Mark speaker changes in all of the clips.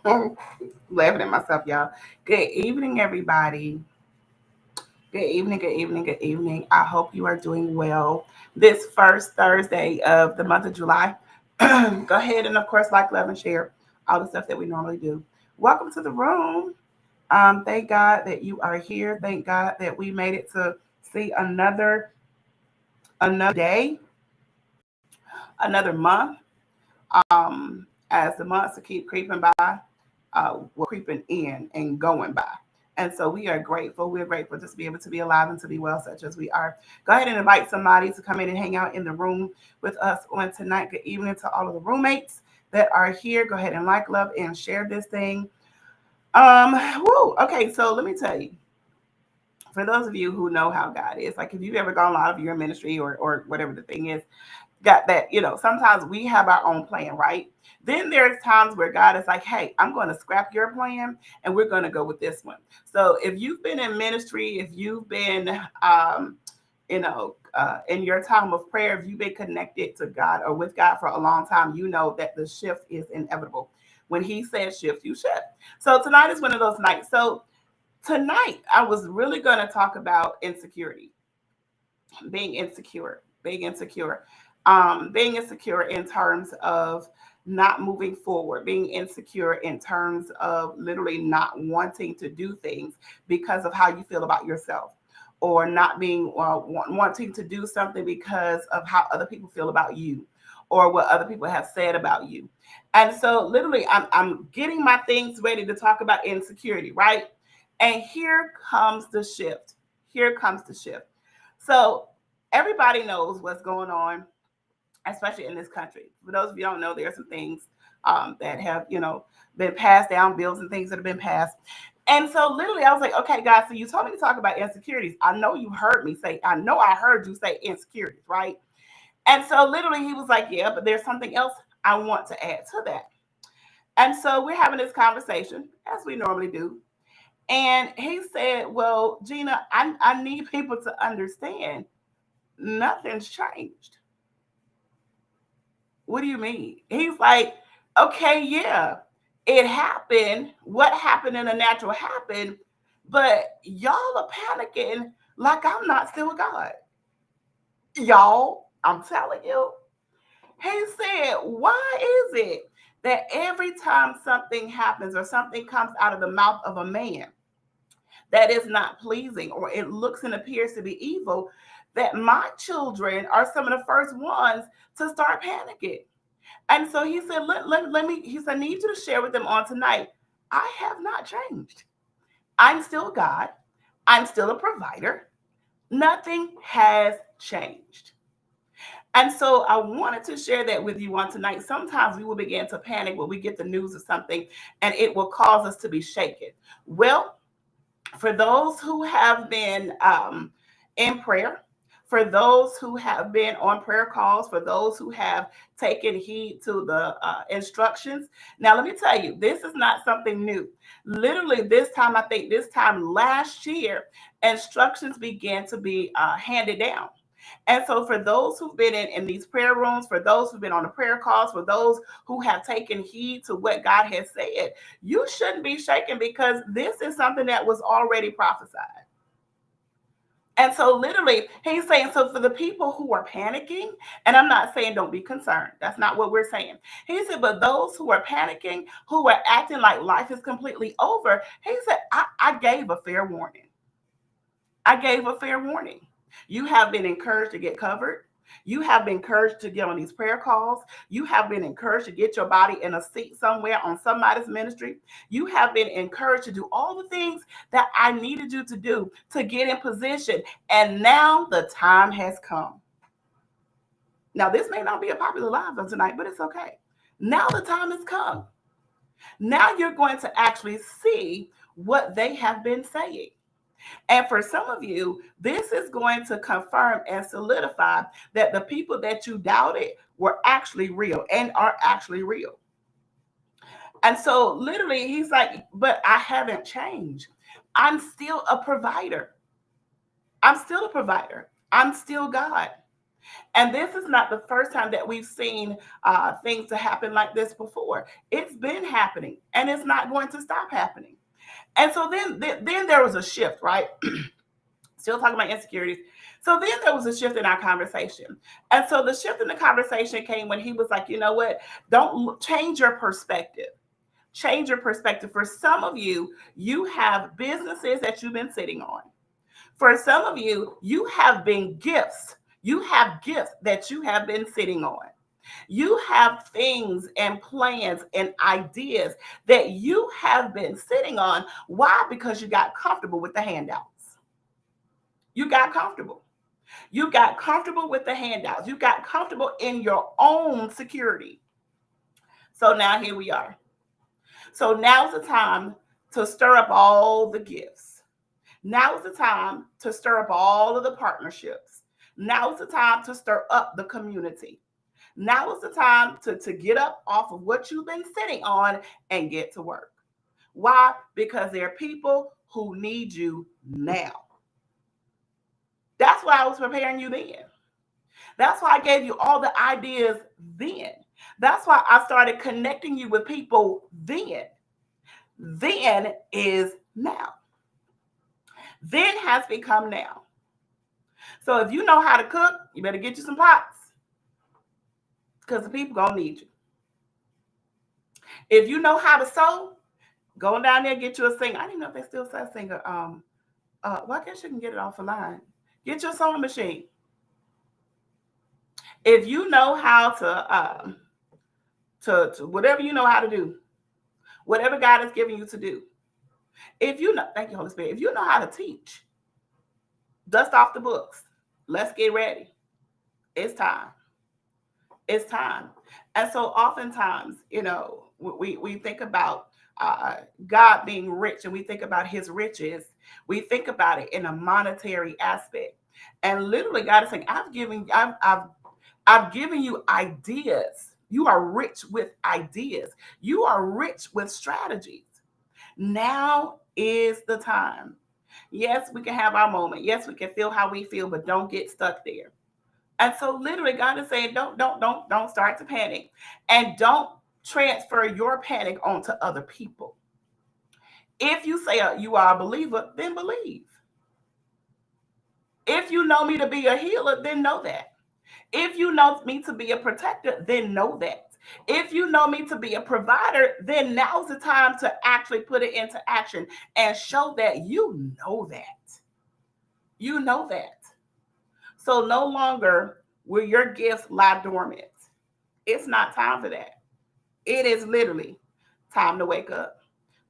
Speaker 1: Laughing at myself, y'all. Good evening, everybody. Good evening, good evening, good evening. I hope you are doing well this first Thursday of the month of July. Go ahead and, of course, like, love, and share all the stuff that we normally do. Welcome to the room. Thank God that you are here. Thank God that we made it to see another day, another month. As the months keep creeping by, we're creeping in and going by. And so we are grateful. We're grateful just to be able to be alive and to be well, such as we are. Go ahead and invite somebody to come in and hang out in the room with us on tonight. Good evening to all of the roommates that are here. Go ahead and like, love, and share this thing. Okay, so let me tell you, for those of you who know how God is, like if you've ever gone out of your ministry or whatever the thing is, got that, sometimes we have our own plan, right? Then there's times where God is like, hey, I'm going to scrap your plan and we're going to go with this one. So if you've been in ministry, if you've been, in your time of prayer, if you've been connected to God or with God for a long time, you know that the shift is inevitable. When He says shift, you shift. So tonight is one of those nights. So tonight, I was really going to talk about insecurity, being insecure, being insecure in terms of not moving forward, being insecure in terms of literally not wanting to do things because of how you feel about yourself, or not being wanting to do something because of how other people feel about you, or what other people have said about you. And so, literally, I'm getting my things ready to talk about insecurity, right? And here comes the shift. Here comes the shift. So, everybody knows what's going on, especially in this country. For those of you who don't know, there are some things that have, been passed down, bills and things that have been passed. And so literally I was like, okay, guys, so you told me to talk about insecurities. I know you heard me say, I know I heard you say insecurities, right? And so literally he was like, yeah, but there's something else I want to add to that. And so we're having this conversation as we normally do. And he said, well, Gina, I need people to understand nothing's changed. What do you mean? He's like, okay, yeah, it happened. What happened in the natural happened, but y'all are panicking like I'm not still God. Y'all, I'm telling you. He said, why is it that every time something happens or something comes out of the mouth of a man that is not pleasing, or it looks and appears to be evil, that my children are some of the first ones to start panicking? And so he said, let me, he said, I need you to share with them on tonight. I have not changed. I'm still God. I'm still a provider. Nothing has changed. And so I wanted to share that with you on tonight. Sometimes we will begin to panic when we get the news of something and it will cause us to be shaken. Well, for those who have been in prayer, for those who have been on prayer calls, for those who have taken heed to the instructions. Now, let me tell you, this is not something new. Literally, this time, I think this time last year, instructions began to be handed down. And so, for those who've been in these prayer rooms, for those who've been on the prayer calls, for those who have taken heed to what God has said, you shouldn't be shaken, because this is something that was already prophesied. And so, literally, he's saying, so for the people who are panicking, and I'm not saying don't be concerned, that's not what we're saying. He said, but those who are panicking, who are acting like life is completely over, he said, I gave a fair warning. I gave a fair warning. You have been encouraged to get covered. You have been encouraged to get on these prayer calls. You have been encouraged to get your body in a seat somewhere on somebody's ministry. You have been encouraged to do all the things that I needed you to do to get in position. And now the time has come. Now, this may not be a popular live on tonight, but it's okay. Now the time has come. Now you're going to actually see what they have been saying. And for some of you, this is going to confirm and solidify that the people that you doubted were actually real and are actually real. And so, literally, he's like, but I haven't changed. I'm still a provider. I'm still a provider. I'm still God. And this is not the first time that we've seen things to happen like this before. It's been happening, and it's not going to stop happening. And so then there was a shift, right? Still talking about insecurities. So then there was a shift in our conversation. And so the shift in the conversation came when he was like, you know what? Don't change your perspective. Change your perspective. For some of you, you have businesses that you've been sitting on. For some of you, you have been gifts. You have gifts that you have been sitting on. You have things and plans and ideas that you have been sitting on. Why? Because you got comfortable with the handouts. You got comfortable. You got comfortable with the handouts. You got comfortable in your own security. So now here we are. So now's the time to stir up all the gifts. Now is the time to stir up all of the partnerships. Now is the time to stir up the community. Now is the time to get up off of what you've been sitting on and get to work. Why? Because there are people who need you now. That's why I was preparing you then. That's why I gave you all the ideas then. That's why I started connecting you with people then. Then is now. Then has become now. So if you know how to cook, you better get you some pots, because the people gonna need you. If you know how to sew, go down there and get you a singer. I didn't know if they still sell singer. Well, I guess you can get it off the line. Get your sewing machine. If you know how to whatever you know how to do, whatever God has given you to do. If you know, thank you, Holy Spirit. If you know how to teach, dust off the books. Let's get ready. It's time. It's time. And so oftentimes, we think about God being rich, and we think about his riches. We think about it in a monetary aspect. And literally God is saying, I've given you ideas. You are rich with ideas. You are rich with strategies. Now is the time. Yes, we can have our moment. Yes, we can feel how we feel, but don't get stuck there. And so literally God is saying, don't start to panic, and don't transfer your panic onto other people. If you say you are a believer, then believe. If you know me to be a healer, then know that. If you know me to be a protector, then know that. If you know me to be a provider, then now's the time to actually put it into action and show that you know that. You know that. So no longer will your gifts lie dormant. It's not time for that. It is literally time to wake up.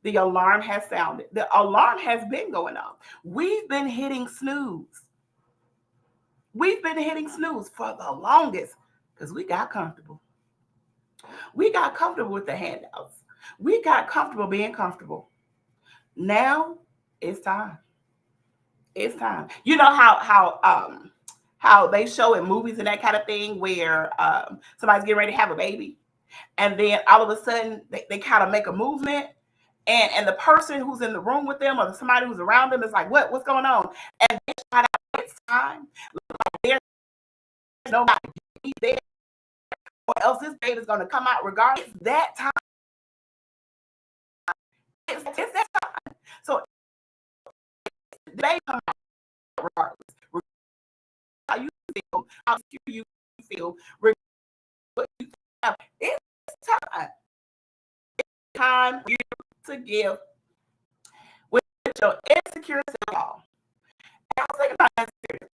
Speaker 1: The alarm has sounded. The alarm has been going off. We've been hitting snooze. We've been hitting snooze for the longest because we got comfortable. We got comfortable with the handouts. We got comfortable being comfortable. Now it's time. It's time. You know how they show in movies and that kind of thing where somebody's getting ready to have a baby, and then all of a sudden they kind of make a movement, and the person who's in the room with them or somebody who's around them is like, what's going on? And they shout out, it's time. Like there's nobody there, or else this baby's going to come out regardless. It's that time. It's that time. So the baby come out regardless. How you feel, how secure you feel, what you have. It's time. It's time for you to give with your insecure self. And I was thinking about insecurity.